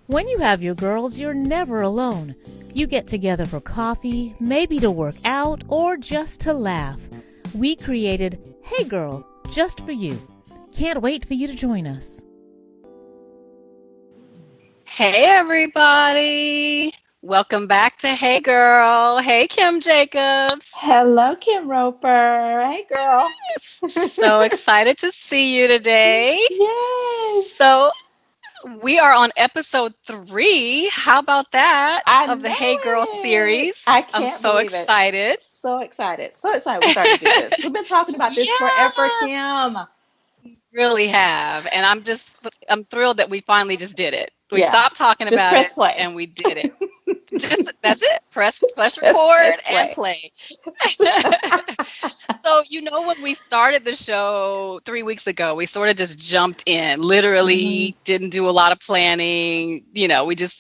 When you have your girls, you're never alone. You get together for coffee, maybe to work out, or just to laugh. We created Hey Girl, just for you. Can't wait for you to join us. Hey everybody. Welcome back to Hey Girl. Hey Kim Jacobs. Hello, Kim Roper. Hey, girl. So excited to see you today. Yes, So we are on episode 3. How about that I of the know Hey Girl it. series? I I'm can't so believe it. excited. So excited. So excited we started to do this. We've been talking about this forever, Yeah, Kim. really have. And I'm thrilled that we finally just did it. We Yeah, stopped talking just about press it play. and we did it. Just that's it. Press Just record press and play. play. So, when we started the show 3 weeks ago, we sort of just jumped in, Hmm. literally didn't do a lot of planning.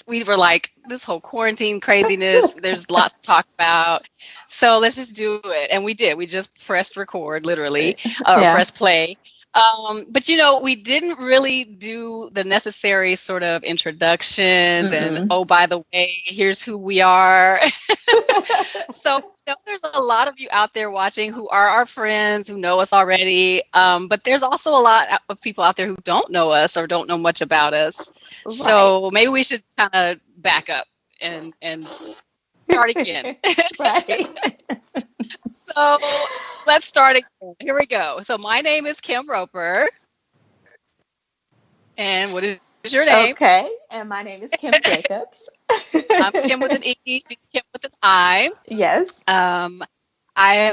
We were like, this whole quarantine craziness, there's lots to talk about. So let's just do it. And we did. We just pressed record, literally, or Yeah. press play. But we didn't really do the necessary sort of introductions and, Mm-mm. oh, by the way, here's who we are. So, there's a lot of you out there watching who are our friends, who know us already. But there's also a lot of people out there who don't know us or don't know much about us. Right. So maybe we should kind of back up and start again. Right. So let's start again. Here we go. So my name is Kim Roper. And what is your name? Okay. And my name is Kim Jacobs. I'm Kim with an E, she's Kim with an I. Yes. Um,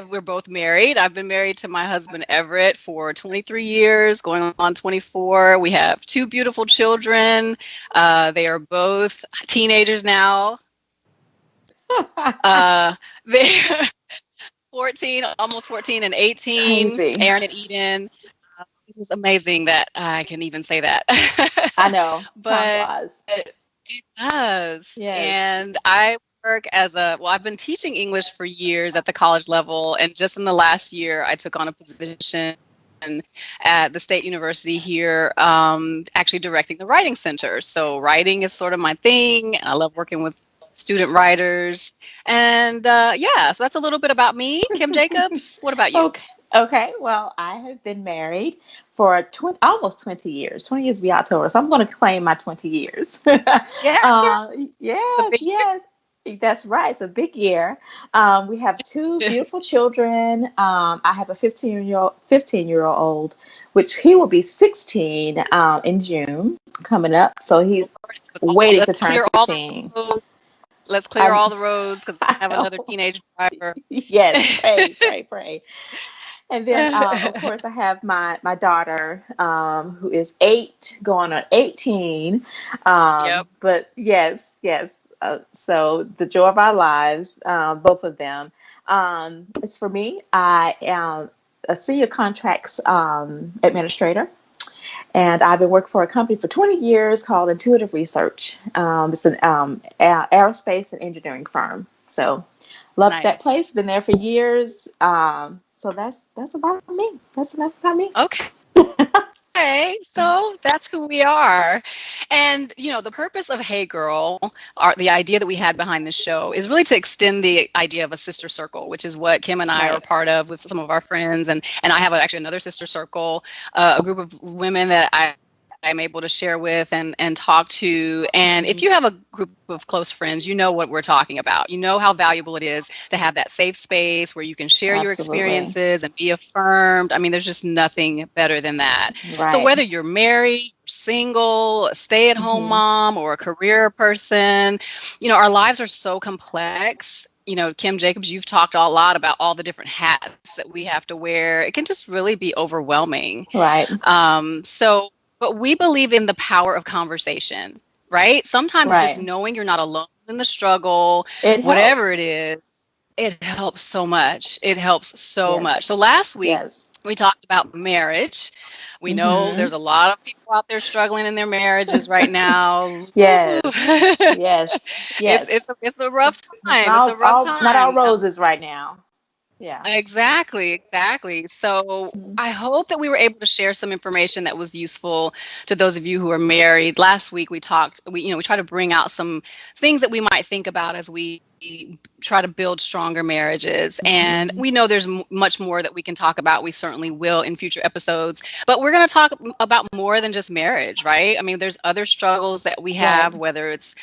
we're both married. I've been married to my husband Everett for 23 years, going on 24. We have two beautiful children. They are both teenagers now. Uh, they're 14, almost 14 and 18, Crazy. Aaron and Eden. It is amazing that I can even say that. I know. Time But flies. it does. Yes. And I work I've been teaching English for years at the college level. And just in the last year, I took on a position at the state university here, actually directing the writing center. So writing is sort of my thing. I love working with student writers. And yeah, so that's a little bit about me, Kim Jacobs. What about you? Okay. Okay. Well, I have been married for almost 20 years. 20 years will be October. So I'm going to claim my 20 years. Yeah, yeah. The Yes, big yes. That's right. It's a big year. We have two year. beautiful children. I have a 15-year-old, which he will be 16 in June coming up. So he's waiting to Let's turn clear all the 16. roads. Let's clear I, all the roads because I I have another know. teenage driver. Yes, pray, pray, pray. And then, of course, I have my daughter, who is 8, going on 18. Yep. But yes, yes. So the joy of our lives, both of them. It's for me. I am a senior contracts administrator, and I've been working for a company for 20 years called Intuitive Research. It's an aerospace and engineering firm. So love that Nice. place. Been there for years. So that's about me. That's enough about me. Okay, so that's who we are. And, the purpose of Hey Girl, the idea that we had behind this show, is really to extend the idea of a sister circle, which is what Kim and I are Right. part of with some of our friends. And I have actually another sister circle, a group of women that I'm able to share with and talk to. And if Mhm. you have a group of close friends, you know what we're talking about. You know how valuable it is to have that safe space where you can share your Absolutely. experiences and be affirmed. I mean, there's just nothing better than that. So Right. whether you're married, single, a stay-at-home Hmm. mom, or a career person, our lives are so complex. Kim Jacobs, you've talked a lot about all the different hats that we have to wear. It can just really be overwhelming. Right. But we believe in the power of conversation, right? Sometimes just Right. knowing you're not alone in the struggle, It whatever helps. it is, it helps so much. It helps so much. Yes. So last week, Yes. we talked about marriage. We know Hmm. there's a lot of people out there struggling in their marriages right now. Ooh. Yes. Yes. Yes. It's a rough time. It's a rough Not all time. roses right now. Yeah. Exactly. So Mhm. I hope that we were able to share some information that was useful to those of you who are married. Last week we try to bring out some things that we might think about as we try to build stronger marriages. And Mhm. we know there's much more that we can talk about. We certainly will in future episodes. But we're going to talk about more than just marriage, right? I mean, there's other struggles that we have, Right. whether it's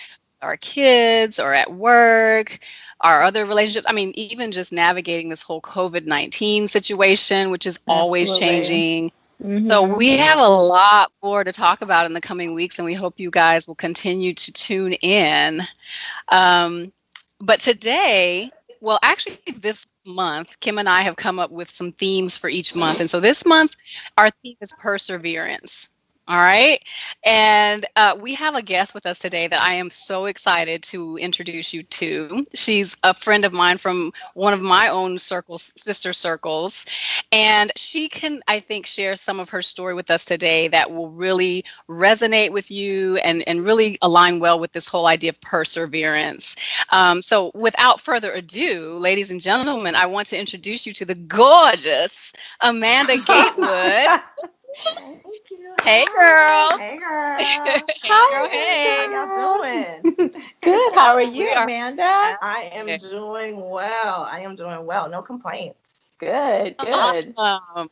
our kids or at work, our other relationships. I mean, even just navigating this whole COVID-19 situation, which is always Absolutely. changing. So Mhm. we have a lot more to talk about in the coming weeks, and we hope you guys will continue to tune in. Um, but today, well, actually, this month, Kim and I have come up with some themes for each month. And so this month, our theme is perseverance. All right. And we have a guest with us today that I am so excited to introduce you to. She's a friend of mine from one of my own circles, sister circles. And she can, I think, share some of her story with us today that will really resonate with you and really align well with this whole idea of perseverance. So, without further ado, ladies and gentlemen, I want to introduce you to the gorgeous Amanda Gatewood. Thank you. Hey, Hi. girl. Hey, girl. Hey, Hi, girl. Hey. How y'all doing? Amanda. Good. How are We you, are Amanda? I am fantastic. doing well. I am doing well. No complaints. Good. Good. Awesome.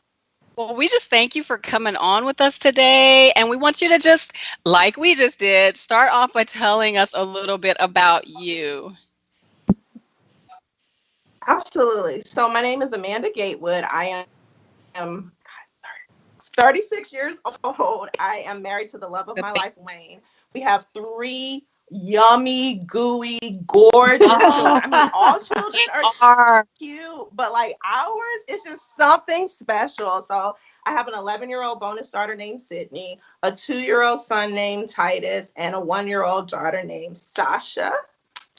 Well, we just thank you for coming on with us today. And we want you to just, like we just did, start off by telling us a little bit about you. Absolutely. So, my name is Amanda Gatewood. I am 36 years old. I am married to the love of The my ba- life, Wayne. We have three yummy, gooey, gorgeous children. I mean, all children they are are. cute, but like ours is just something special. So I have an 11-year-old bonus daughter named Sydney, a 2-year-old son named Titus, and a 1-year-old daughter named Sasha.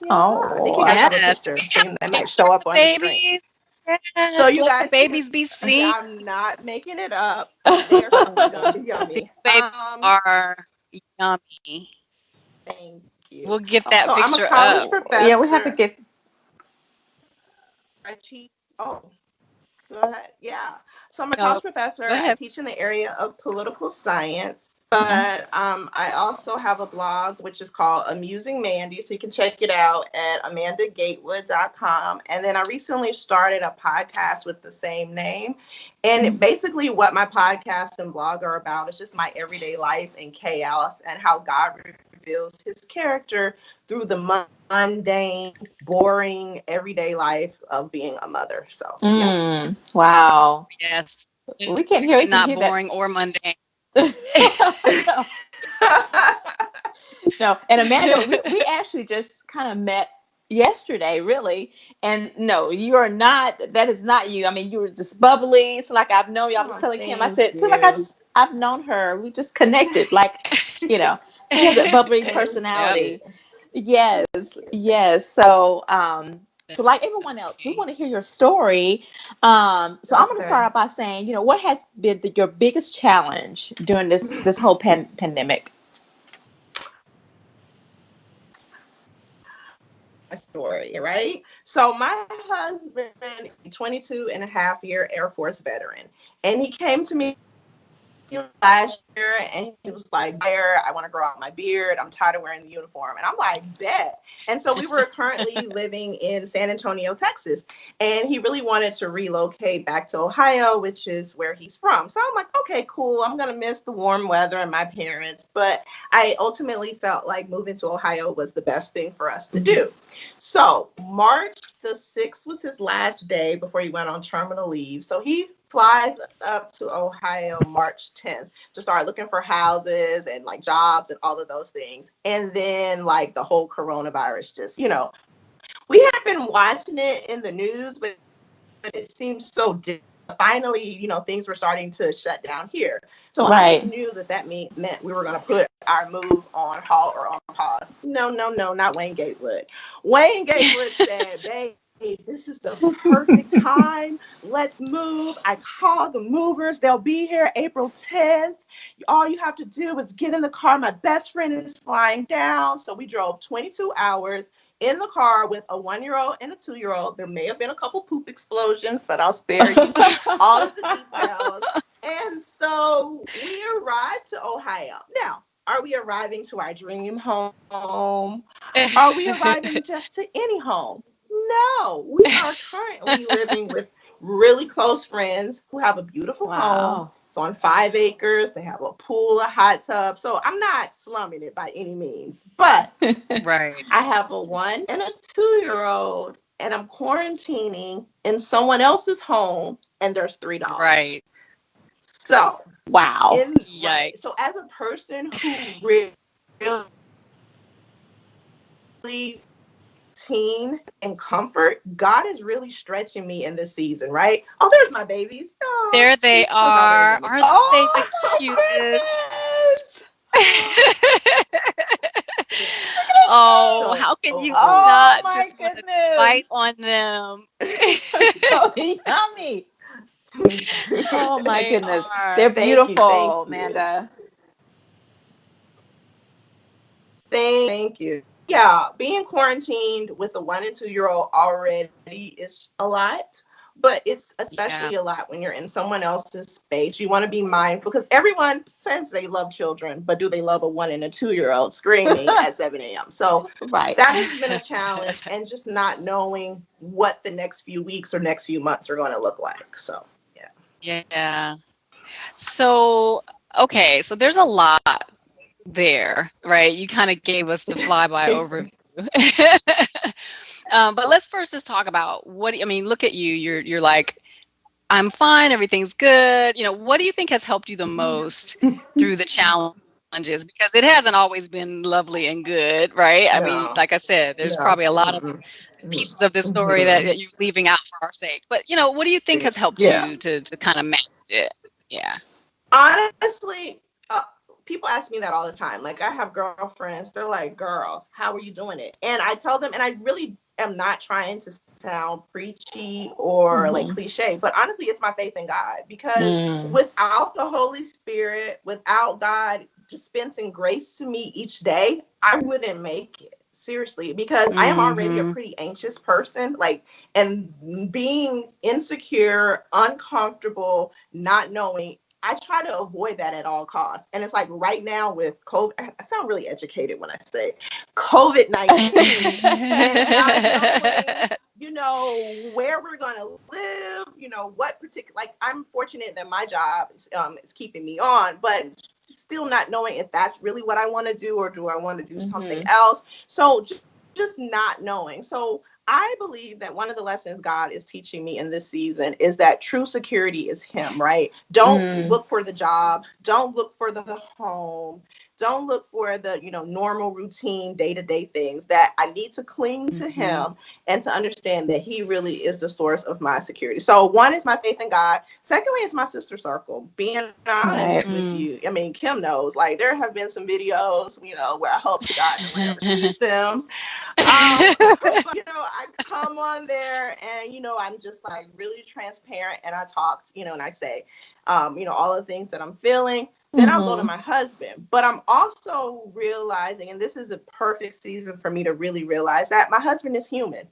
Yeah, I think you Oh, guys have a Yes. Do picture we have thing that might pictures show of up the on the screen. babies? So Yes. you Let the guys can babies be see seen. I'm not making it up. They are certainly going to be These yummy. babies are yummy. Thank you. We'll get that So I'm a picture college up. oh, yeah. We have to professor. get. I teach. Oh, go ahead. Yeah. So I'm a No, college go professor. I ahead. teach in the area of political science, Mhm. but I also have a blog which is called Amusing Mandy. So you can check it out at amandagatewood.com. And then I recently started a podcast with the same name. And basically, what my podcast and blog are about is just my everyday life and chaos and how God reveals his character through the mundane, boring, everyday life of being a mother. So, yeah. Wow. Yes. We can hear. We can Not hear that. boring or mundane. No. No. And Amanda, we actually just kind of met yesterday, really. And no, you are not. That is not you. I mean, you were just bubbly. It's like I've known you. I was Oh, telling Kim. I thank said, it's like you. I've known her. We just connected. Like, she has that bubbly Thank Yep. you. personality. Yes, Thank you. yes. So like everyone else, we want to hear your story. So I'm going to Okay. start out by saying, what has been your biggest challenge during this whole pandemic? My story, right? So my husband is a 22 and a half year Air Force veteran, and he came to me last year and he was like, I want to grow out my beard. I'm tired of wearing the uniform. And I'm like, bet. And so we were currently living in San Antonio, Texas. And he really wanted to relocate back to Ohio, which is where he's from. So I'm like, okay, cool. I'm going to miss the warm weather and my parents. But I ultimately felt like moving to Ohio was the best thing for us to do. So March the 6th was his last day before he went on terminal leave. So he flies up to Ohio March 10th to start looking for houses and like jobs and all of those things. And then like the whole coronavirus just, we had been watching it in the news, but it seems so different. Finally, things were starting to shut down here. So I just Right. knew that meant we were going to put our move on halt or on pause. No, no, no, not Wayne Gatewood. Wayne Gatewood said, babe, this is the perfect time. Let's move. I called the movers. They'll be here April 10th. All you have to do is get in the car. My best friend is flying down. So we drove 22 hours, in the car with a 1-year-old and a 2-year-old. There may have been a couple poop explosions, but I'll spare you all of the details. And so we arrived to Ohio. Now, are we arriving to our dream home? Are we arriving just to any home? No, we are currently living with really close friends who have a beautiful home. It's on 5 acres. They have a pool, a hot tub. So I'm not slumming it by any means. But Right. I have a 1 and a 2-year-old, and I'm quarantining in someone else's home, and there's 3 dogs. Right. So, Wow. Yikes. So as a person who really routine and comfort, God is really stretching me in this season, right? Oh, there's my babies. Oh, There they are. Aren't they the cutest? Oh, how can you not just want to bite on them? So yummy. Oh my goodness. They're Thank you, beautiful, Amanda. Thank you. Yeah, being quarantined with a 1 and 2-year-old already is a lot, but it's especially a lot when you're in someone else's space. You want to be mindful because everyone says they love children, but do they love a 1 and a 2-year-old screaming at 7 a.m.? So that has been a challenge, and just not knowing what the next few weeks or next few months are going to look like. So, yeah. So, okay, so there's a lot there, right? You kind of gave us the flyby overview. But let's first just talk about look at you. You're like, I'm fine, everything's good. What do you think has helped you the most through the challenges? Because it hasn't always been lovely and good, right? I mean, like I said, there's probably a lot of pieces of this story that you're leaving out for our sake. But what do you think has helped you to kind of manage it? Yeah. Honestly, people ask me that all the time. Like, I have girlfriends. They're like, girl, how are you doing it? And I tell them, and I really am not trying to sound preachy or like cliche, but honestly, it's my faith in God. Because without the Holy Spirit, without God dispensing grace to me each day, I wouldn't make it. Seriously, because I am already a pretty anxious person, and being insecure, uncomfortable, not knowing, I try to avoid that at all costs. And it's like right now with COVID, I sound really educated when I say COVID-19, and not knowing, where we're going to live, what particular, I'm fortunate that my job is keeping me on, but still not knowing if that's really what I want to do, or do I want to do something else. So just not knowing. So I believe that one of the lessons God is teaching me in this season is that true security is Him, right? Don't look for the job. Don't look for the home. Don't look for the, normal routine day-to-day things. That I need to cling to Him and to understand that He really is the source of my security. So one is my faith in God. Secondly, it's my sister circle. Being honest with you. I mean, Kim knows, there have been some videos, where I hope to God no one ever sees them. But, I come on there and, I'm just really transparent, and I talk, and I say, all the things that I'm feeling. Then I'll go to my husband. But I'm also realizing, and this is a perfect season for me to really realize that my husband is human.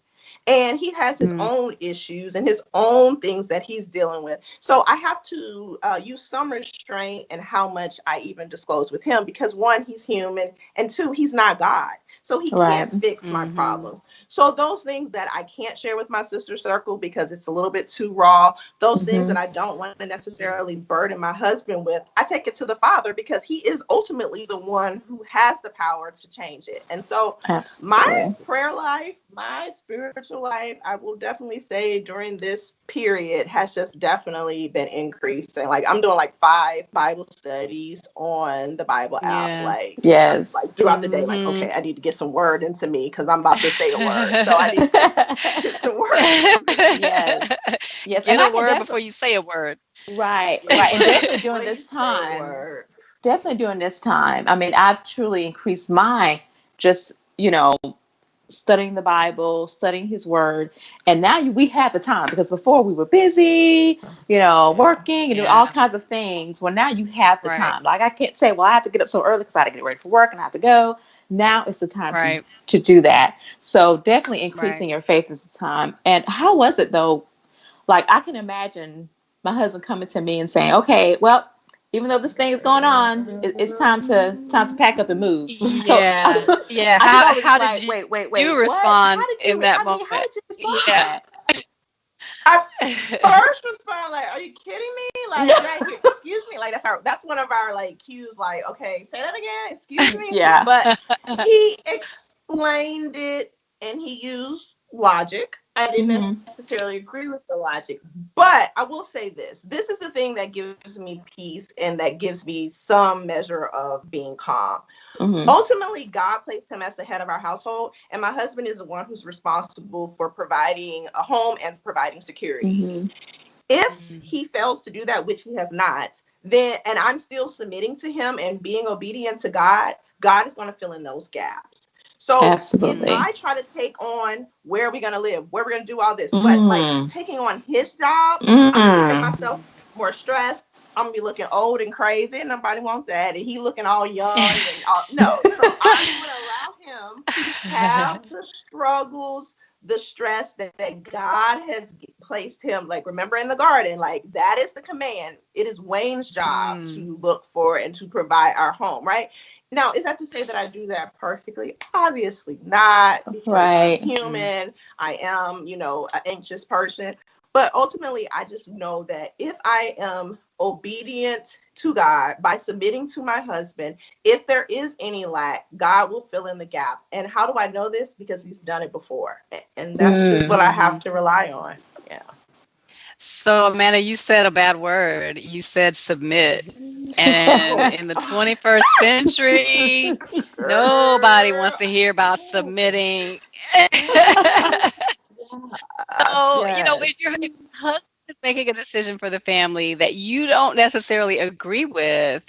And he has his own issues and his own things that he's dealing with. So I have to use some restraint in how much I even disclose with him, because 1, he's human, and 2, he's not God. So he can't fix my problem. So those things that I can't share with my sister circle because it's a little bit too raw, those things that I don't want to necessarily burden my husband with, I take it to the Father, because He is ultimately the one who has the power to change it. And so my prayer life, my spiritual life, I will definitely say during this period has just definitely been increasing. I'm doing 5 Bible studies on the Bible app, throughout the day. Okay, I need to get some word into me because I'm about to say a word. So I need to get some word. Yes. Get a word before you say a word. Right. And definitely during this time. Definitely during this time. I mean, I've truly increased my just, studying the Bible, studying His Word. And now we have the time, because before we were busy, working and doing all kinds of things. Well, now you have the time. I can't say, well, I have to get up so early because I had to get ready for work and I have to go. Now is the time Right. to do that. So definitely increasing Right. your faith is the time. And how was it though? Like I can imagine my husband coming to me and saying, "Okay, well, even though this thing is going on, it's time to pack up and move." So Yeah. Yeah. I think I was just How did like, "Wait, wait, you wait, what? respond How did you? in that I mean, how moment? did you respond to Yeah. that?" I first respond like, "Are you kidding me?" Like, and I hear, "Excuse me." Like that's one of our like cues. Like, okay, say that again. Excuse me. Yeah. But he explained it and he used logic. I didn't Mhm. necessarily agree with the logic, but I will say this. This is the thing that gives me peace and that gives me some measure of being calm. Mhm. Ultimately, God placed him as the head of our household, and my husband is the one who's responsible for providing a home and providing security. Mhm. If he fails to do that, which he has not, then, and I'm still submitting to him and being obedient to God, God is going to fill in those gaps. So if Absolutely. I try to take on where are we going to live, where we're going to do all this, but like Mm. taking on his job, I'm just going to make Mm. myself more stressed. I'm gonna be looking old and crazy, and nobody wants that. And he looking all young and all, no. So I'm going to allow him to have the struggles, the stress that God has placed him. Like, remember in the garden, like that is the command. It is Wayne's job Mm. to look for and to provide our home, right? Now, is that to say that I do that perfectly? Obviously not, because I'm Right. human. I am, an anxious person. But ultimately, I just know that if I am obedient to God by submitting to my husband, if there is any lack, God will fill in the gap. And how do I know this? Because he's done it before. And that's just Mm. what I have to rely on. Yeah. So, Amanda, you said a bad word. You said submit. And in the 21st century, nobody wants to hear about submitting. So, Yes. if your husband is making a decision for the family that you don't necessarily agree with,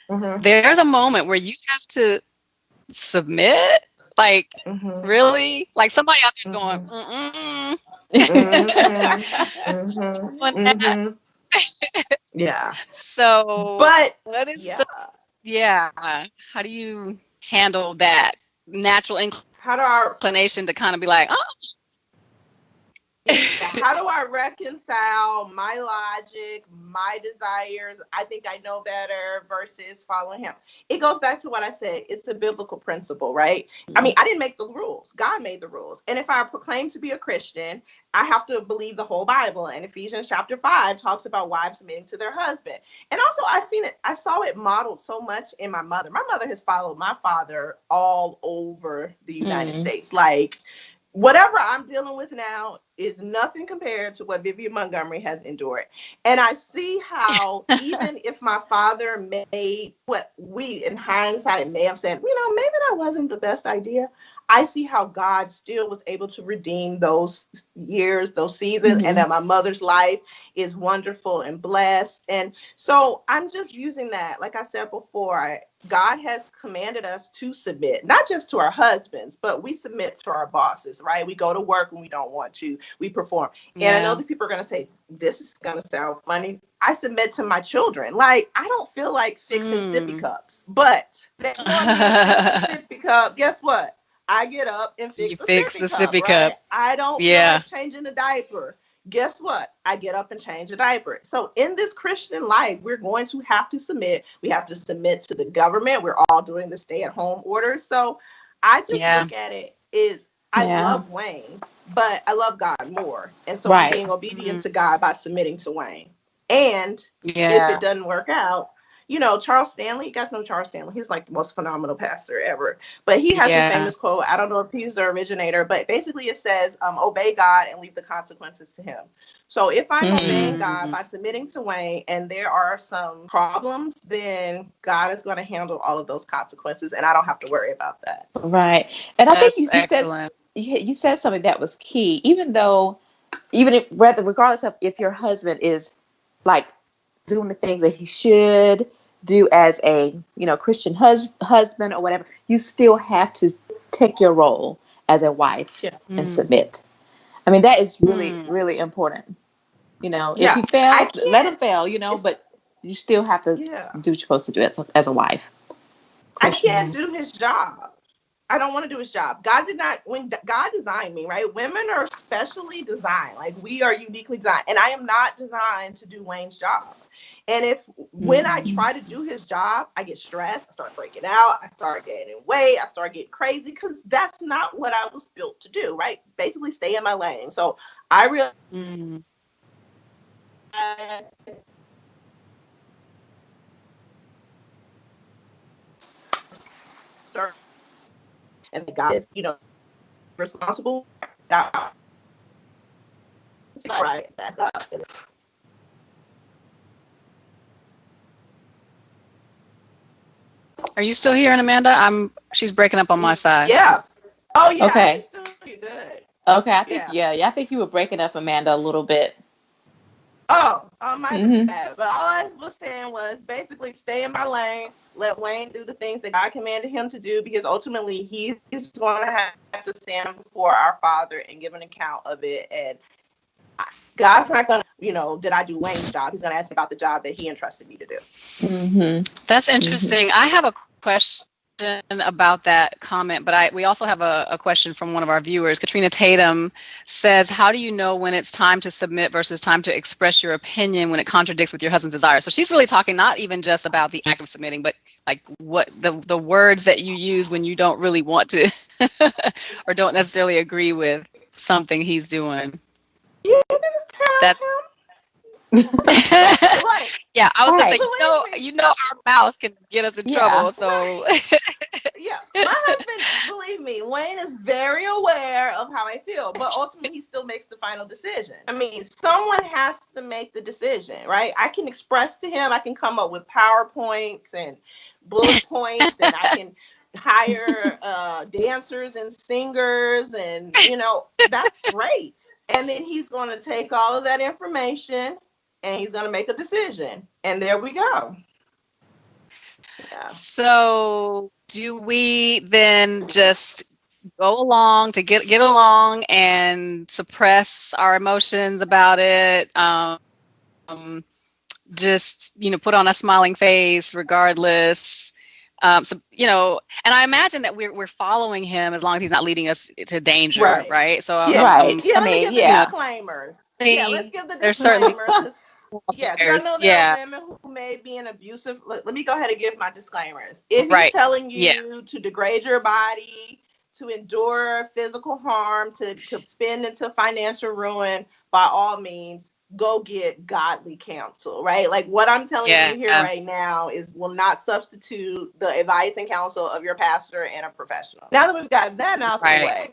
Mm-hmm. there's a moment where you have to submit. Like, Mm-hmm. really? Like somebody out there's going, Mm-hmm. mm-mm, Mm-hmm. doing Mm-hmm. that. Mm-hmm. Yeah. So, But what is yeah. yeah, how do you handle that natural How do I inclination to kind of be like, oh, Yeah, how do I reconcile my logic, my desires? I think I know better versus following him. It goes back to what I said. It's a biblical principle, right? I mean, I didn't make the rules. God made the rules. And if I proclaim to be a Christian, I have to believe the whole Bible. And Ephesians chapter 5 talks about wives submitting to their husband. And also I saw it modeled so much in my mother. My mother has followed my father all over the United Mm. States. Like, whatever I'm dealing with now is nothing compared to what Vivian Montgomery has endured. And I see how, even if my father made what we in hindsight may have said, maybe that wasn't the best idea, I see how God still was able to redeem those years, those seasons, and Mm-hmm. that my mother's life is wonderful and blessed. And so I'm just using that. Like I said before, God has commanded us to submit, not just to our husbands, but we submit to our bosses, right? We go to work when we don't want to, we perform. And I know yeah. that people are going to say, this is going to sound funny. I submit to my children. Like, I don't feel like fixing sippy Mm. cups, but they want me to fix the sippy cup. Guess what? I get up and fix You the fix sippy the cup, sippy right? cup. I don't feel Yeah. like changing the diaper. Guess what? I get up and change a diaper. So in this Christian life, we're going to have to submit. We have to submit to the government. We're all doing the stay-at-home orders. So I just Yeah. look at it is I Yeah. love Wayne, but I love God more. And so I'm Right. being obedient Mm. to God by submitting to Wayne. And if it Yeah. doesn't work out, Charles Stanley, you guys know Charles Stanley. He's like the most phenomenal pastor ever. But he has this Yeah. famous quote. I don't know if he's the originator, but basically it says, obey God and leave the consequences to him. So if I'm obeying Mm. God Mm. by submitting to Wayne and there are some problems, then God is going to handle all of those consequences and I don't have to worry about that. Right. And I think That's excellent. you said something that was key. Even if regardless of if your husband is like doing the things that he should do as a Christian husband or whatever, you still have to take your role as a wife Yeah. and Mm. submit. I mean, that is really, Mm. really important. If Yeah. he I fails, let him can't, fail, it's, but you still have to yeah. do what you're supposed to do as a wife. I can't Christian. do his job. I don't want to do his job. God did not, when God designed me, right? Women are specially designed. Like, we are uniquely designed. And I am not designed to do Wayne's job. And when I try to do his job, I get stressed, I start breaking out, I start gaining weight, I start getting crazy, because that's not what I was built to do, right? Basically, stay in my lane. So I realized and God is, responsible. Right back up. Are you still here, Amanda? She's breaking up on my side. Yeah. Oh yeah. Okay. Still pretty good. Okay. I think I think you were breaking up, Amanda, a little bit. Oh, my bad. But all I was saying was basically stay in my lane, let Wayne do the things that God commanded him to do, because ultimately he's going to have to stand before our Father and give an account of it. And God's not going to, did I do Wayne's job? He's going to ask me about the job that he entrusted me to do. That's interesting. I have a question about that comment, but we also have a question from one of our viewers. Katrina Tatum says, how do you know when it's time to submit versus time to express your opinion when it contradicts with your husband's desire? So she's really talking not even just about the act of submitting, but like what the words that you use when you don't really want to or don't necessarily agree with something he's doing. You just tell him. Right. Yeah, I was gonna say, our mouth can get us in trouble. So yeah, my husband, believe me, Wayne is very aware of how I feel, but ultimately he still makes the final decision. I mean, someone has to make the decision, right? I can express to him, I can come up with PowerPoints and bullet points, and I can hire dancers and singers, and that's great. And then he's going to take all of that information and he's going to make a decision. And there we go. Yeah. So do we then just go along to get along and suppress our emotions about it? Just, put on a smiling face regardless. So, and I imagine that we're following him as long as he's not leading us to danger, right? So, let me give the disclaimers. Yeah, let's give the disclaimers. Yeah, because I know there are women who may be in abusive. Let me go ahead and give my disclaimers. If he's telling you to degrade your body, to endure physical harm, to spin into financial ruin, by all means, go get godly counsel, right? Like what I'm telling you here right now will not substitute the advice and counsel of your pastor and a professional. Now that we've got that out of the way,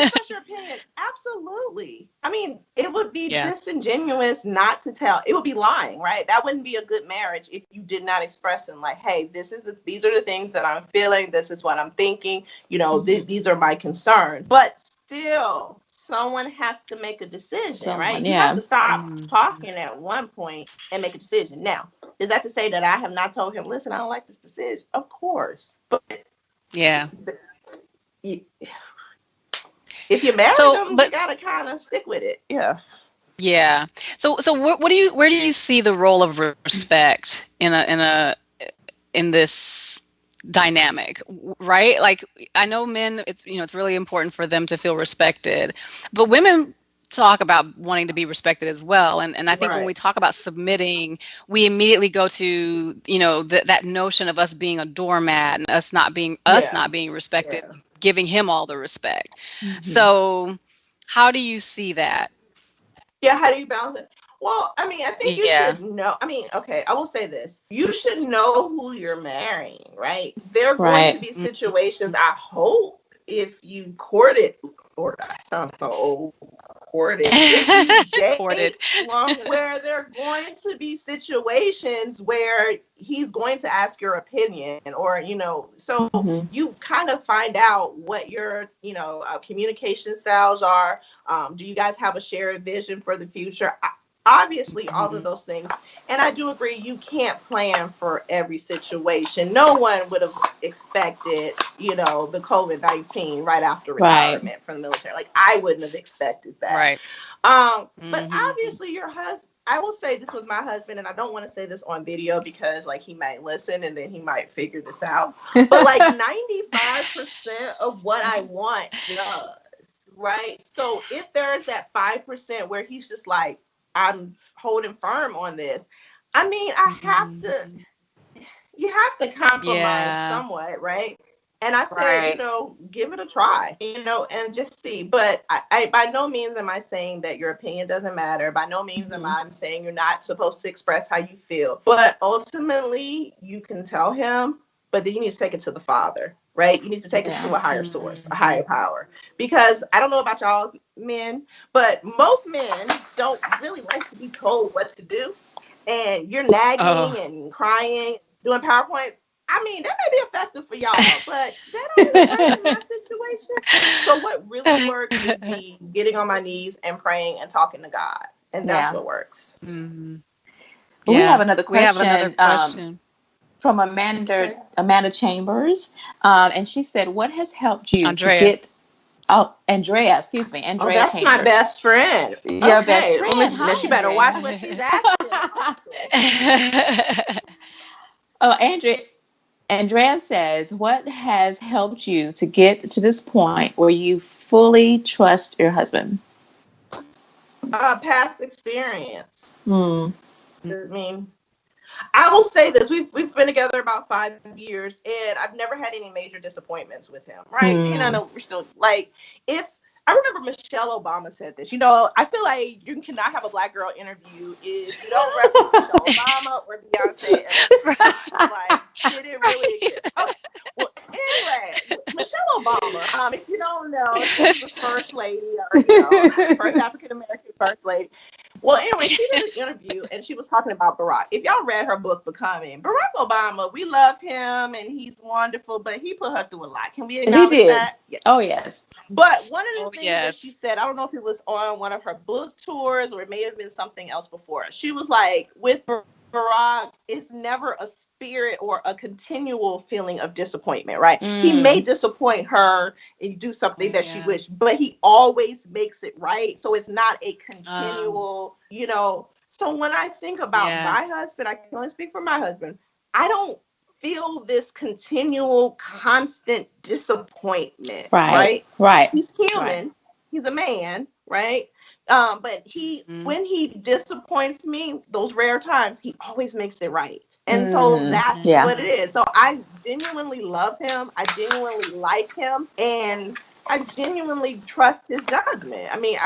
express your opinion. Absolutely. I mean, it would be disingenuous not to tell. It would be lying, right? That wouldn't be a good marriage if you did not express them. Like, hey, these are the things that I'm feeling. This is what I'm thinking. These are my concerns. But still, someone has to make a decision, right? You have to stop talking at one point and make a decision. Now, is that to say that I have not told him, listen, I don't like this decision? Of course. But if you're married them, you gotta kind of stick with it. Yeah. Yeah. So where do you see the role of respect in this dynamic, right? Like, I know men, it's really important for them to feel respected, but women talk about wanting to be respected as well. And I think when we talk about submitting, we immediately go to, that notion of us being a doormat and us not being respected, giving him all the respect. So how do you see that? Yeah, how do you balance it? Well, I mean, I think you should know. I mean, okay, I will say this. You should know who you're marrying, right? There are going to be situations, I hope, if you courted, or that sounds so old, courted, if you date where there are going to be situations where he's going to ask your opinion, or, so you kind of find out what your, communication styles are. Do you guys have a shared vision for the future? Obviously, all of those things. And I do agree, you can't plan for every situation. No one would have expected, the COVID-19 right after retirement from the military. Like, I wouldn't have expected that. Right. But obviously, your husband, I will say this with my husband, and I don't want to say this on video because like he might listen and then he might figure this out. But like 95% of what I want does, right? So if there's that 5% where he's just like, I'm holding firm on this, I mean, you have to compromise Yeah. somewhat, right? And I said, Right. give it a try, and just see. But I by no means am I saying that your opinion doesn't matter. By no means am I saying you're not supposed to express how you feel. But ultimately, you can tell him, but then you need to take it to the Father, right? You need to take it to a higher source, a higher power. Because I don't know about y'all men, but most men don't really like to be told what to do. And you're nagging and crying, doing PowerPoint. I mean, that may be effective for y'all, but that always works in my situation. So what really works is me getting on my knees and praying and talking to God. And that's what works. Mm-hmm. We Yeah. have another We have another question, question. from Amanda Chambers. And she said, what has helped you to Andrea. get, oh, Andrea, excuse me, Oh, Andrea that's my Chambers. best friend. Your best Okay. friend. Now Hi, she better watch Andrea. what she's asking. Oh, Andrea says, what has helped you to get to this point where you fully trust your husband? Past experience. Hmm. I mean, I will say this: we've been together about 5 years, and I've never had any major disappointments with him. Right? No, we're still like, if I remember Michelle Obama said this. I feel like you cannot have a Black girl interview if you don't reference Michelle Obama or Beyonce. Like, did it really exist? Okay. Well, anyway, Michelle Obama. If you don't know, she's the first lady, or first African American first lady. Well, anyway, she did an interview and she was talking about Barack. If y'all read her book, Becoming, Barack Obama, we love him and he's wonderful, but he put her through a lot. Can we He acknowledge did. that? Yeah. Oh, yes. But one of the things that Yes. she said, I don't know if it was on one of her book tours or it may have been something else before. She was like, with Barack, it's never a spirit or a continual feeling of disappointment, right? He may disappoint her and do something that she wished, but he always makes it right. So it's not a continual, So when I think about my husband, I can only speak for my husband. I don't feel this continual, constant disappointment, right? He's human. Right. He's a man, right? But when he disappoints me, those rare times, he always makes it right. And so that's what it is. So I genuinely love him. I genuinely like him. And I genuinely trust his judgment. I mean,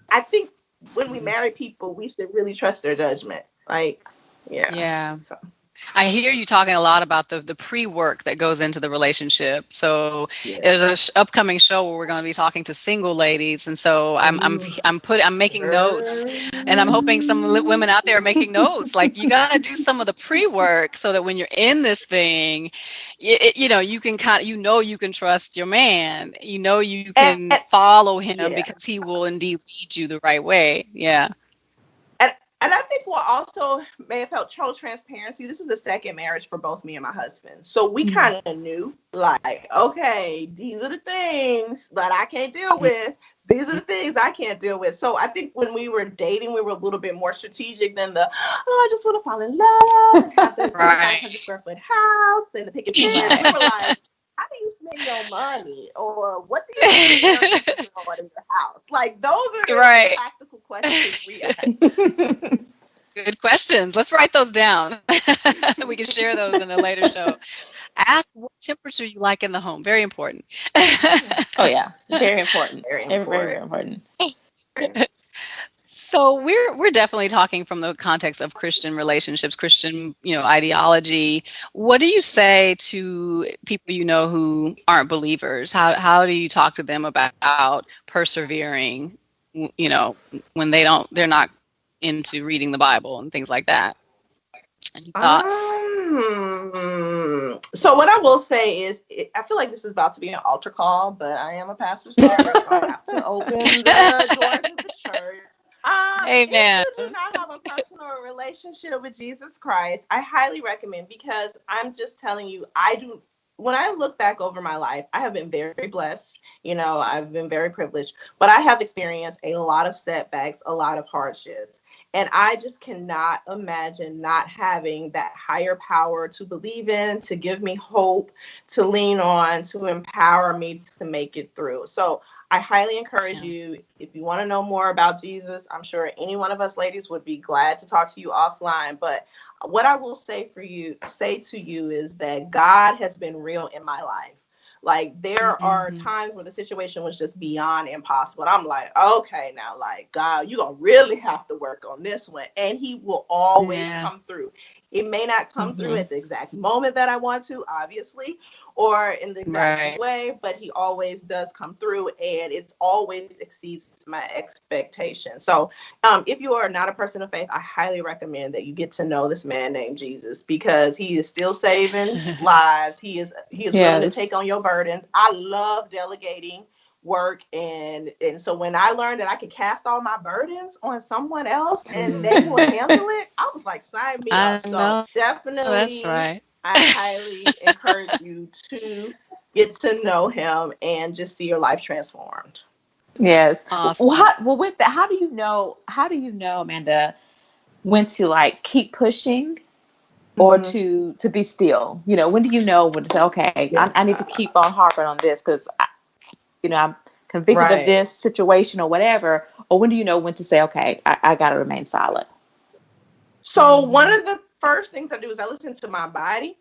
I think when we marry people, we should really trust their judgment. Like, yeah. So. I hear you talking a lot about the pre-work that goes into the relationship. So there's an upcoming show where we're going to be talking to single ladies, and so I'm making notes, and I'm hoping some women out there are making notes. Like, you got to do some of the pre-work so that when you're in this thing, you can you can trust your man. You can follow him because he will indeed lead you the right way. Yeah. And I think what also may have helped show transparency, this is the second marriage for both me and my husband. So we kind of knew, like, okay, these are the things that I can't deal with. These are the things I can't deal with. So I think when we were dating, we were a little bit more strategic than I just want to fall in love and have the 500 square foot house and the picket fence. We were like, how do you spend your money? Or what do you spend in your house? Like, those are the practical questions we ask. Good questions. Let's write those down. We can share those in a later show. Ask what temperature you like in the home. Very important. Oh, yeah. Very important. Very, very important. So we're definitely talking from the context of Christian relationships, Christian, ideology. What do you say to people who aren't believers? How do you talk to them about persevering, when they're not into reading the Bible and things like that? Any thoughts? So what I will say is, I feel like this is about to be an altar call, but I am a pastor's daughter, so I have to open the doors of the church. Amen. If you do not have a personal relationship with Jesus Christ, I highly recommend, because I'm just telling you, when I look back over my life, I have been very blessed. I've been very privileged, but I have experienced a lot of setbacks, a lot of hardships. And I just cannot imagine not having that higher power to believe in, to give me hope, to lean on, to empower me to make it through. So I highly encourage you, if you want to know more about Jesus, I'm sure any one of us ladies would be glad to talk to you offline. But what I will say to you is that God has been real in my life. Like, there are times where the situation was just beyond impossible. And I'm like, okay, now, like, God, you're going to really have to work on this one. And he will always come through. It may not come through at the exact moment that I want to, obviously, or in the exact way, but he always does come through, and it always exceeds my expectations. So if you are not a person of faith, I highly recommend that you get to know this man named Jesus, because he is still saving lives. He is willing to take on your burdens. I love delegating work, and so when I learned that I could cast all my burdens on someone else and they will handle it, I was like, sign me up. So definitely, I highly encourage you to get to know him and just see your life transformed. Yes. Awesome. Well, with that, how do you know, Amanda, when to like keep pushing or to be still? You know, when do you know when to say, okay, I need to keep on harping on this because, I'm convicted of this situation or whatever? Or when do you know when to say, okay, I got to remain silent? So one of the first things I do is I listen to my body.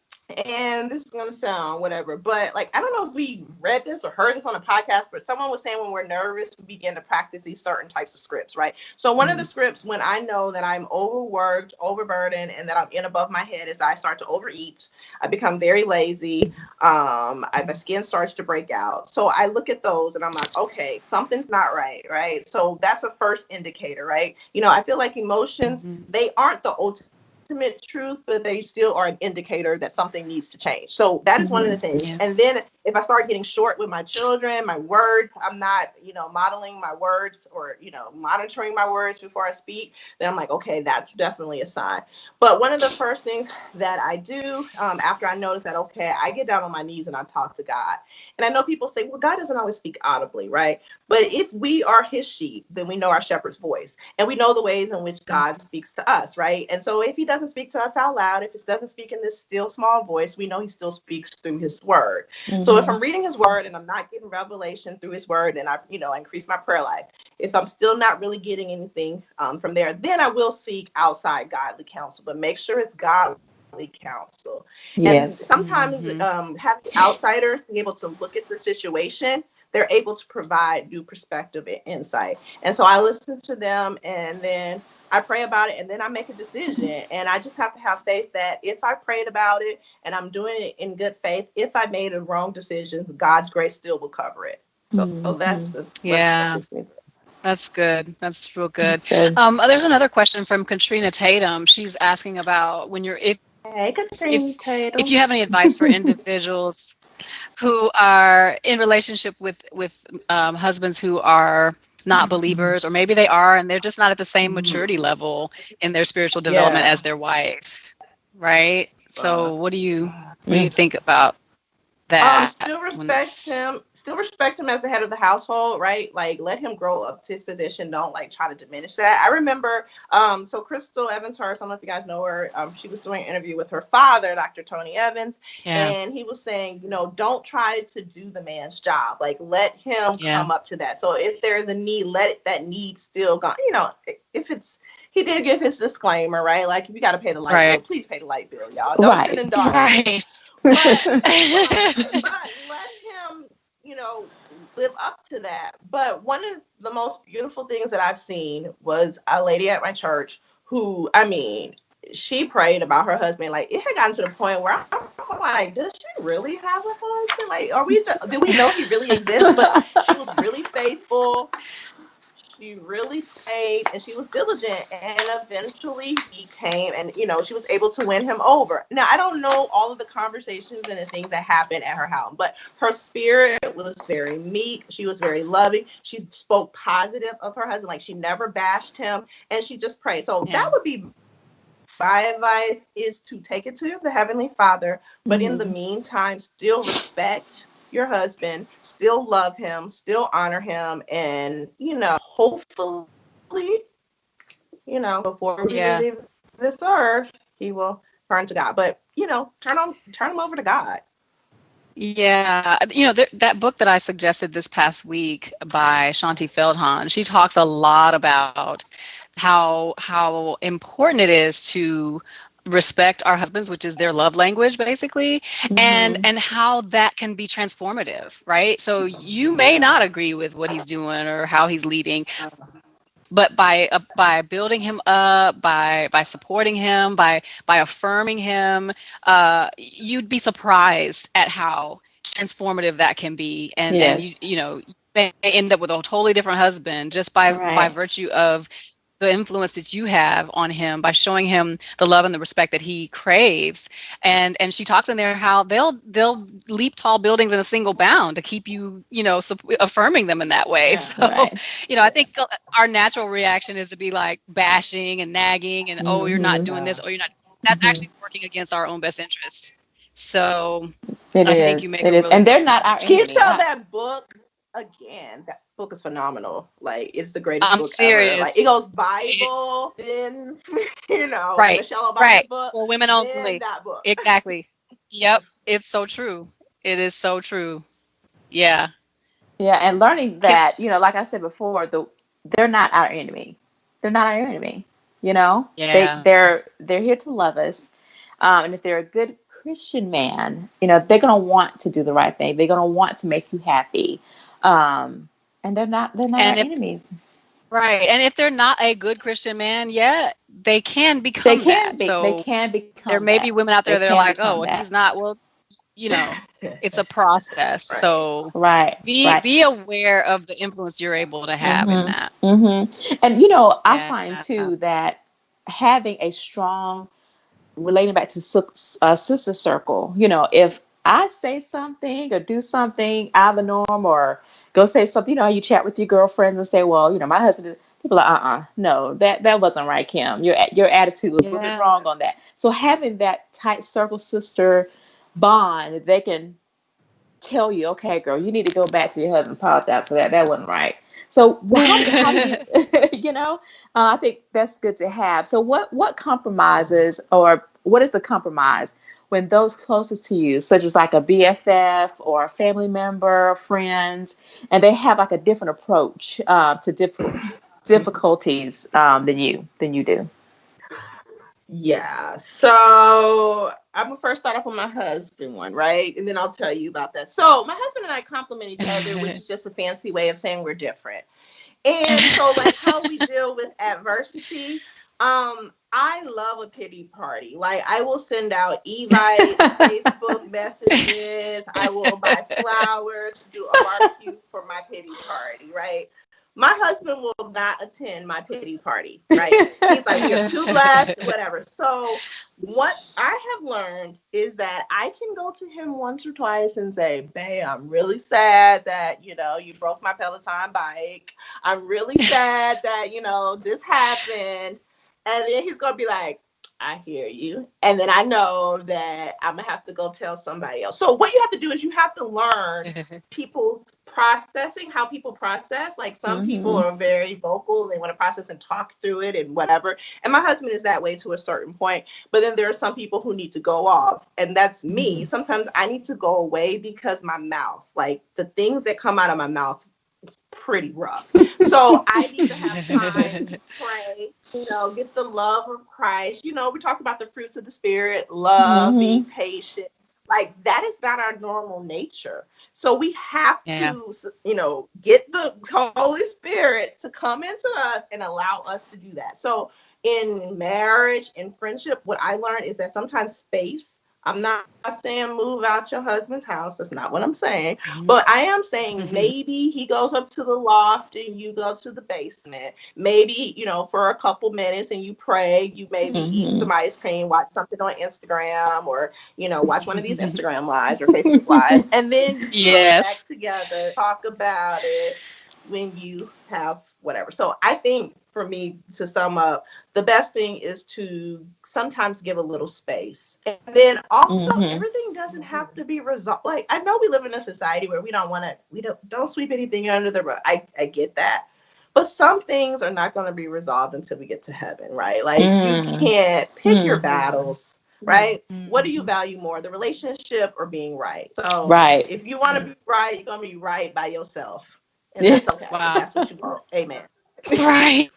And this is going to sound whatever, but like, I don't know if we read this or heard this on a podcast, but someone was saying when we're nervous, we begin to practice these certain types of scripts, right? So one of the scripts, when I know that I'm overworked, overburdened, and that I'm in above my head, is I start to overeat. I become very lazy. My skin starts to break out. So I look at those and I'm like, okay, something's not right, right? So that's a first indicator, right? I feel like emotions, they aren't the ultimate truth, but they still are an indicator that something needs to change. So that is one of the things. And then if I start getting short with my children, my words, I'm not, modeling my words or, monitoring my words before I speak, then I'm like, okay, that's definitely a sign. But one of the first things that I do after I notice that, okay, I get down on my knees and I talk to God. And I know people say, well, God doesn't always speak audibly, right? But if we are his sheep, then we know our shepherd's voice, and we know the ways in which God speaks to us, right? And so if he doesn't speak to us out loud, if he doesn't speak in this still small voice, we know he still speaks through his word. So if I'm reading his word and I'm not getting revelation through his word, and I increase my prayer life, if I'm still not really getting anything from there, then I will seek outside godly counsel, but make sure it's godly counsel. And sometimes having outsiders be able to look at the situation, they're able to provide new perspective and insight. And so I listen to them, and then I pray about it, and then I make a decision. And I just have to have faith that if I prayed about it and I'm doing it in good faith, if I made a wrong decision, God's grace still will cover it. So that's That's good. That's real good. There's another question from Katrina Tatum. She's asking about if you have any advice for individuals who are in relationship with husbands who are not believers, or maybe they are and they're just not at the same maturity level in their spiritual development as their wife, right? So what do you think about that? Still respect him as the head of the household, right? Like, let him grow up to his position. Don't like try to diminish that. I remember so Crystal Evans Hurst, I don't know if you guys know her, she was doing an interview with her father, Dr. Tony Evans, and he was saying, don't try to do the man's job. Like, let him come up to that. So if there is a need, let that need still go. If it's, he did give his disclaimer, right? Like, if you got to pay the light bill, please pay the light bill, y'all. Don't sit in darkness. But let him, live up to that. But one of the most beautiful things that I've seen was a lady at my church who, she prayed about her husband. Like, it had gotten to the point where I'm like, does she really have a husband? Like, do we know he really exists? But she was really faithful. She really prayed, and she was diligent, and eventually he came, and she was able to win him over. Now, I don't know all of the conversations and the things that happened at her house, but her spirit was very meek. She was very loving. She spoke positive of her husband, like she never bashed him, and she just prayed. So that would be my advice, is to take it to the Heavenly Father, but in the meantime, still respect your husband, still love him, still honor him, and hopefully, before we Yeah. leave this earth, he will turn to God. But turn him over to God. Yeah, that book that I suggested this past week by Shanti Feldhahn, she talks a lot about how important it is to respect our husbands, which is their love language, basically, Mm-hmm. and how that can be transformative, right? So you may not agree with what he's doing or how he's leading, but by building him up, by supporting him, by affirming him, you'd be surprised at how transformative that can be, and Yes. you may end up with a totally different husband just by Right. virtue of the influence that you have on him by showing him the love and the respect that he craves. And she talks in there how they'll leap tall buildings in a single bound to keep you, affirming them in that way. Yeah. So, Right. I think our natural reaction is to be like bashing and nagging and, oh, you're not Mm-hmm. doing this, oh, you're not. That's Mm-hmm. actually working against our own best interest. So It I think you is. make It a is. really And they're good not our Can you enemy. tell that book again? That book is phenomenal. Like, it's the greatest I'm book ever. Like, it serious. goes Bible, then Right, Michelle Obama's right. book, For women then only. that book. Exactly. Yep. It's so true. It is so true. Yeah. Yeah, and learning Kim. that, like I said before, they're not our enemy. They're not our enemy. You know, they Yeah. they're here to love us. And if they're a good Christian man, they're gonna want to do the right thing. They're gonna want to make you happy. And they're not our And if enemies. right, and if they're not a good Christian man yet, they can They become can that. be. They So can there become may be that. women out They there that are can like, oh, become well, he's that. not. Well, you know, it's a process. Right. So Right. Right. be aware of the influence you're able to have in that. Mm-hmm. Mm-hmm. And I Yeah. find too that having a strong relating back to sister circle, if I say something or do something out of the norm or go say something, how you chat with your girlfriends and say, well, my husband is, people are, no, that wasn't right, Kim. Your attitude was a little bit Yeah. wrong on that. So having that tight circle sister bond, they can tell you, okay, girl, you need to go back to your husband, apologize for that. That wasn't right. So how do you, I think that's good to have. So what compromises or what is the compromise when those closest to you, such as like a BFF or a family member, friends, and they have like a different approach to difficulties than you do? Yeah. So I'm gonna first start off with my husband one, right? And then I'll tell you about that. So my husband and I complement each other, which is just a fancy way of saying we're different. And so, like, how we deal with adversity. I love a pity party. Like, I will send out Evites, Facebook messages. I will buy flowers, do a barbecue for my pity party, right? My husband will not attend my pity party, right? He's like, we are too blessed, whatever. So, what I have learned is that I can go to him once or twice and say, babe, I'm really sad that, you broke my Peloton bike. I'm really sad that, this happened. And then he's going to be like, I hear you. And then I know that I'm going to have to go tell somebody else. So what you have to do is you have to learn people's processing, how people process. Like, some people Mm-hmm. are very vocal. They want to process and talk through it and whatever. And my husband is that way to a certain point. But then there are some people who need to go off. And that's Mm-hmm. me. Sometimes I need to go away because my mouth, like the things that come out of my mouth, pretty rough. So I need to have time to pray, get the love of Christ. We talk about the fruits of the spirit, love, being Mm-hmm. patient. Like, that is not our normal nature. So we have Yeah. to, get the Holy Spirit to come into us and allow us to do that. So in marriage and friendship, what I learned is that sometimes space, I'm not saying move out your husband's house. That's not what I'm saying. But I am saying maybe he goes up to the loft and you go to the basement. Maybe, for a couple minutes and you pray. You maybe eat Mm-hmm. some ice cream, watch something on Instagram, or, watch one of these Instagram lives or Facebook lives. And then you come Yes. back together, talk about it when you have whatever. So I think, for me, to sum up, the best thing is to sometimes give a little space. And then also, Mm-hmm. everything doesn't have to be resolved. Like, I know we live in a society where we don't want to, we don't sweep anything under the rug. I get that. But some things are not going to be resolved until we get to heaven, right? Like you can't pick your battles, right? What do you value more, the relationship or being right? So if you want to be right, you're going to be right by yourself. And that's okay. If that's what you want. Amen. Right.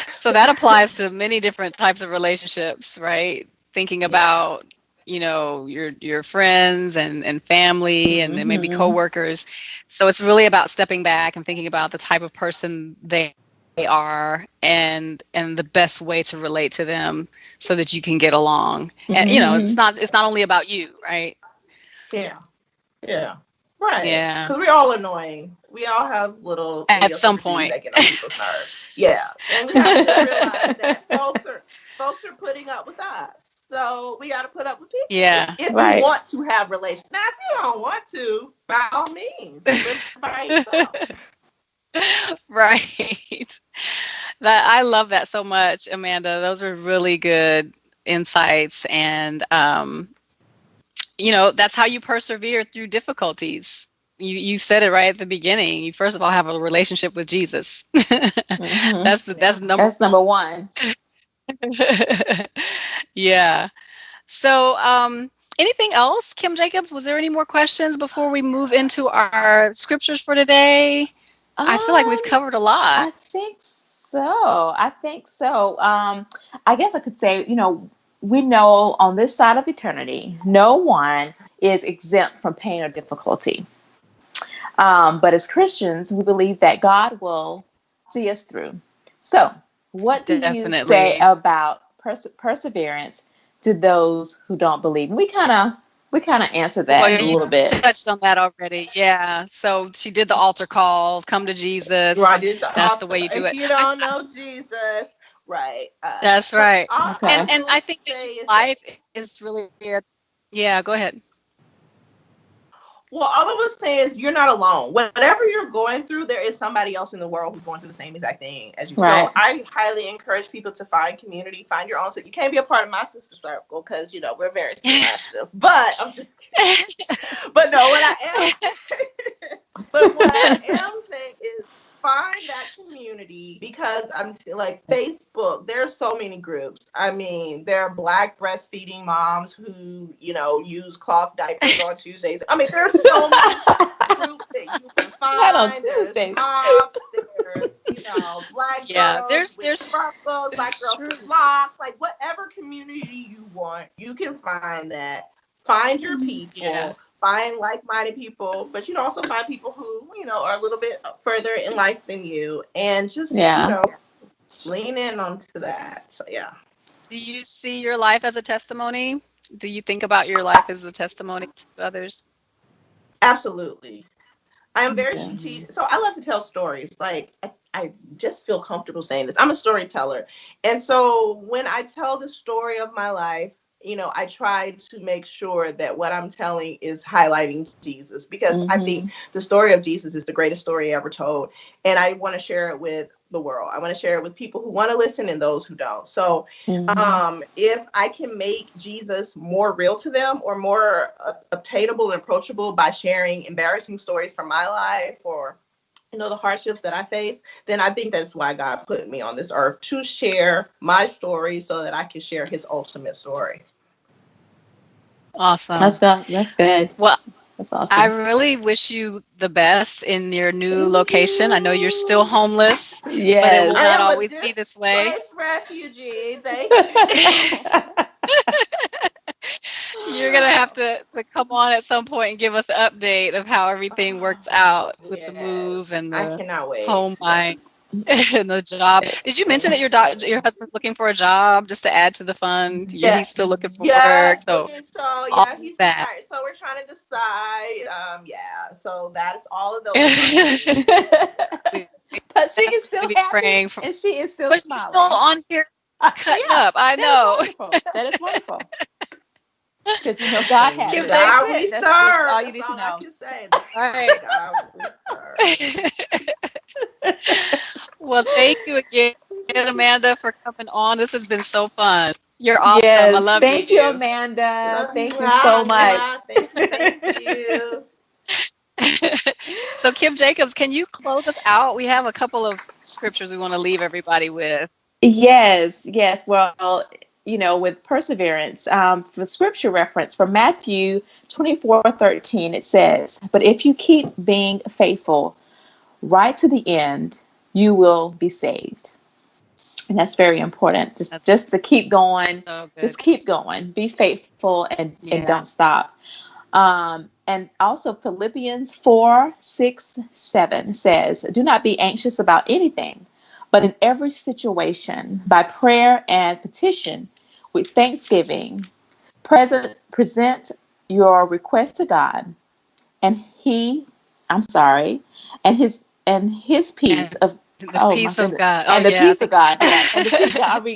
So that applies to many different types of relationships, right? Thinking about, your friends and family and then maybe coworkers. So it's really about stepping back and thinking about the type of person they are and the best way to relate to them so that you can get along. And it's not only about you, right? Yeah. Yeah. Right. Yeah. Because we're all annoying. We all have little at some point that get on people's nerves. Yeah. And we have to realize that folks are putting up with us. So we got to put up with people. Yeah. If you want to have relations. Now, if you don't want to, by all means, live by yourself. Right. I love that so much, Amanda. Those are really good insights. And, that's how you persevere through difficulties. You said it right at the beginning. You first of all have a relationship with Jesus. That's number one. Yeah. So, anything else, Kim Jacobs? Was there any more questions before we move into our scriptures for today? I feel like we've covered a lot. I think so. I guess I could say, we know on this side of eternity, no one is exempt from pain or difficulty. But as Christians, we believe that God will see us through. So what do you say about perseverance to those who don't believe? And we kind of answered that a little bit. Touched on that already. Yeah. So she did the altar call, come to Jesus. Right. That's the way you do it. If you don't know Jesus, right. That's right. Okay. And I think that life is really, yeah, go ahead. Well, all I would say is you're not alone. Whatever you're going through, there is somebody else in the world who's going through the same exact thing as you. Right. So I highly encourage people to find community, find your own. So you can't be a part of my sister circle because, we're very selective. But I'm just kidding. But no, what I am saying is find that community because like Facebook, there's so many groups. I mean, there are Black breastfeeding moms who, use cloth diapers on Tuesdays. I mean, there's so many groups that you can find. Not on Tuesdays. Moms, Black girls there's sparkles, Black girls with locks, like whatever community you want, you can find that. Find your people. Yeah. Find like-minded people, but also find people who are a little bit further in life than you, and just lean in onto that. So yeah. Do you see your life as a testimony? Do you think about your life as a testimony to others? Absolutely. I am very strategic. So I love to tell stories. Like I just feel comfortable saying this. I'm a storyteller, and so when I tell the story of my life, I try to make sure that what I'm telling is highlighting Jesus because I think the story of Jesus is the greatest story ever told. And I want to share it with the world. I want to share it with people who want to listen and those who don't. So if I can make Jesus more real to them or more obtainable and approachable by sharing embarrassing stories from my life or the hardships that I face, then I think that's why God put me on this earth, to share my story so that I can share his ultimate story. Awesome. That's good. Well, that's awesome. I really wish you the best in your new location. I know you're still homeless, but it will not always be this way. Refugee. Thank you. You're going to have to come on at some point and give us an update of how everything works out with the move and the home buying and the job. Did you mention that your husband's looking for a job just to add to the fund? Yeah. He's still looking for work. So he's retired. So we're trying to decide. So that's all of those. But she is still happy, and she is still smiling. She's still on here cutting up. I know. That is wonderful. Because God has it. God we serve. That's all you need to know. I can say. God we serve. Well, thank you again, Amanda, for coming on. This has been so fun. You're awesome. Yes, I love you. Thank you, Amanda. Thank you so much. Thank you. So, Kim Jacobs, can you close us out? We have a couple of scriptures we want to leave everybody with. Yes, yes. Well, with perseverance, for scripture reference for Matthew 24:13, it says, "But if you keep being faithful right to the end, you will be saved." And that's very important. Just That's just to keep going, so good. just keep going. Be faithful and Yeah. don't stop. And also Philippians 4:6-7 says, "Do not be anxious about anything, but in every situation, by prayer and petition, with thanksgiving, present your request to God, and I'm sorry, and his peace And of, the oh my peace of goodness, God. Oh, and the yeah. I peace of think. God, yeah, and the peace of God,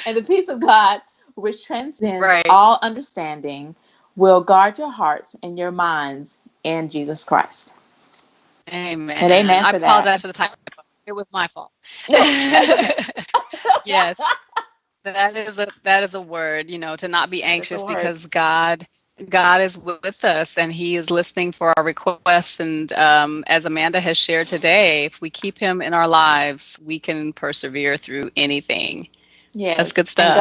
and the peace of God, which transcends Right. all understanding, will guard your hearts and your minds in Jesus Christ." And Amen. amen I for that. apologize for the typo. It was my fault. No, that's okay. Yes, that is a word, to not be That's a anxious word. because God is with us and He is listening for our requests. And as Amanda has shared today, if we keep Him in our lives, we can persevere through anything. That's Yes, good and stuff.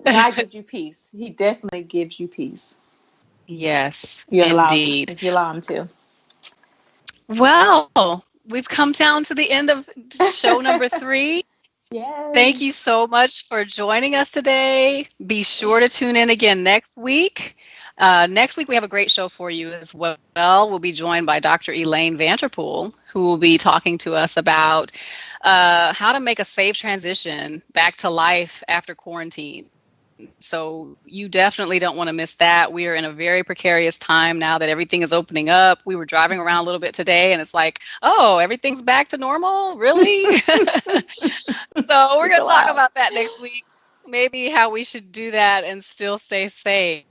God gives you peace. He definitely gives you peace. Yes, If indeed. you allow him to. Well, we've come down to the end of show number 3. Thank Yes. you so much for joining us today. Be sure to tune in again next week. Next week, we have a great show for you as well. We'll be joined by Dr. Elaine Vanterpool, who will be talking to us about how to make a safe transition back to life after quarantine. So you definitely don't want to miss that. We are in a very precarious time now that everything is opening up. We were driving around a little bit today and it's like, oh, everything's back to normal? Really? So we're It's going to talk allowed. about that next week. Maybe how we should do that and still stay safe.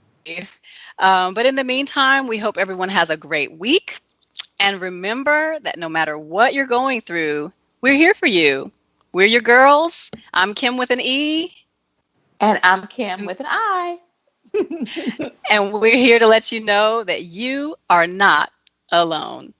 But in the meantime, we hope everyone has a great week. And remember that no matter what you're going through, we're here for you. We're your girls. I'm Kim with an E. And I'm Kim And with an I. And we're here to let you know that you are not alone.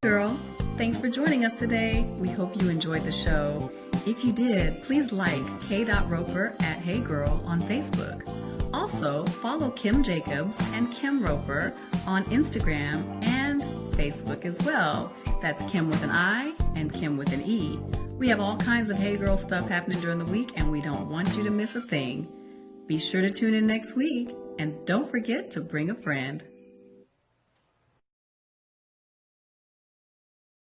Girl, thanks for joining us today. We hope you enjoyed the show. If you did, please like k.roper at Hey Girl on Facebook. Also, follow Kim Jacobs and Kim Roper on Instagram and Facebook as well. That's Kim with an I and Kim with an E. We have all kinds of Hey Girl stuff happening during the week, and we don't want you to miss a thing. Be sure to tune in next week, and don't forget to bring a friend.